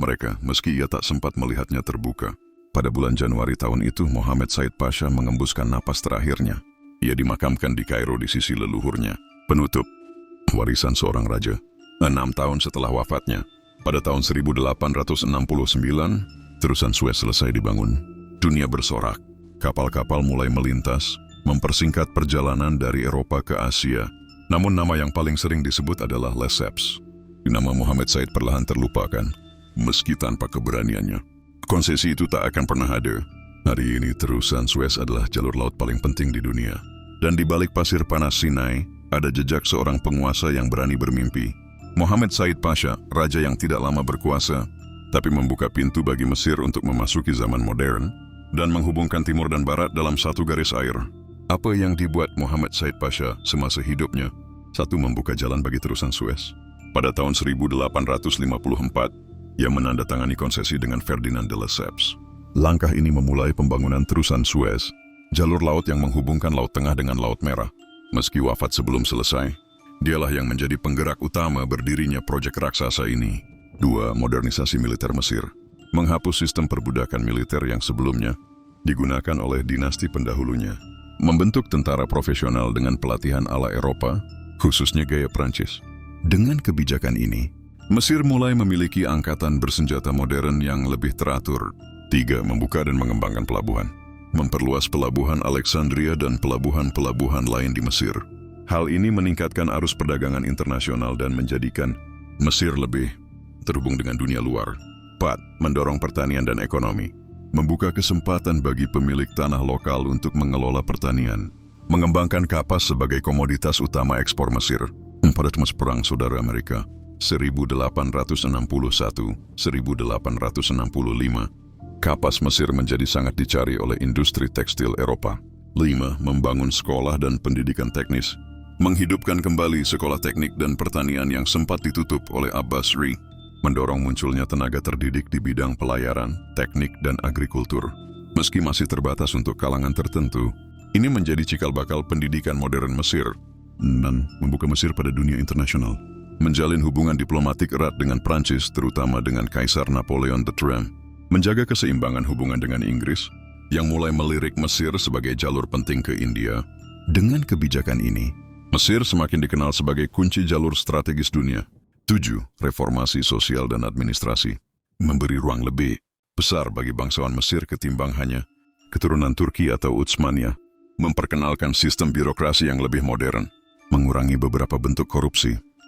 mereka meski ia tak sempat melihatnya terbuka. Pada bulan Januari tahun itu, Mohammed Said Pasha mengembuskan napas terakhirnya. Ia dimakamkan di Kairo di sisi leluhurnya. Penutup, warisan seorang raja. 6 tahun setelah wafatnya, pada tahun 1869, terusan Suez selesai dibangun. Dunia bersorak, kapal-kapal mulai melintas, mempersingkat perjalanan dari Eropa ke Asia. Namun nama yang paling sering disebut adalah Lesseps. Nama Mohammed Said perlahan terlupakan, meski tanpa keberaniannya. Konsesi itu tak akan pernah ada. Hari ini terusan Suez adalah jalur laut paling penting di dunia. Dan di balik pasir panas Sinai, ada jejak seorang penguasa yang berani bermimpi. Mohammed Said Pasha, raja yang tidak lama berkuasa, tapi membuka pintu bagi Mesir untuk memasuki zaman modern dan menghubungkan timur dan barat dalam satu garis air. Apa yang dibuat Mohammed Said Pasha semasa hidupnya? 1. Membuka jalan bagi terusan Suez. Pada tahun 1854, ia menandatangani konsesi dengan Ferdinand de Lesseps. Langkah ini memulai pembangunan terusan Suez, jalur laut yang menghubungkan Laut Tengah dengan Laut Merah. Meski wafat sebelum selesai, dialah yang menjadi penggerak utama berdirinya proyek raksasa ini. 2. Modernisasi militer Mesir. Menghapus sistem perbudakan militer yang sebelumnya digunakan oleh dinasti pendahulunya. Membentuk tentara profesional dengan pelatihan ala Eropa, khususnya gaya Prancis. Dengan kebijakan ini, Mesir mulai memiliki angkatan bersenjata modern yang lebih teratur. 3. Membuka dan mengembangkan pelabuhan. Memperluas pelabuhan Alexandria dan pelabuhan-pelabuhan lain di Mesir. Hal ini meningkatkan arus perdagangan internasional dan menjadikan Mesir lebih terhubung dengan dunia luar. 4. Mendorong pertanian dan ekonomi. Membuka kesempatan bagi pemilik tanah lokal untuk mengelola pertanian. Mengembangkan kapas sebagai komoditas utama ekspor Mesir. Pada masa Perang Saudara Amerika 1861-1865, kapas Mesir menjadi sangat dicari oleh industri tekstil Eropa. 5. Membangun sekolah dan pendidikan teknis. Menghidupkan kembali sekolah teknik dan pertanian yang sempat ditutup oleh Abbasri. Mendorong munculnya tenaga terdidik di bidang pelayaran, teknik, dan agrikultur. Meski masih terbatas untuk kalangan tertentu, ini menjadi cikal bakal pendidikan modern Mesir. 6. Membuka Mesir pada dunia internasional. Menjalin hubungan diplomatik erat dengan Prancis, terutama dengan Kaisar Napoleon III. Menjaga keseimbangan hubungan dengan Inggris, yang mulai melirik Mesir sebagai jalur penting ke India. Dengan kebijakan ini, Mesir semakin dikenal sebagai kunci jalur strategis dunia. 7. Reformasi sosial dan administrasi. Memberi ruang lebih besar bagi bangsawan Mesir ketimbang hanya keturunan Turki atau Utsmania. Memperkenalkan sistem birokrasi yang lebih modern. Mengurangi beberapa bentuk korupsi.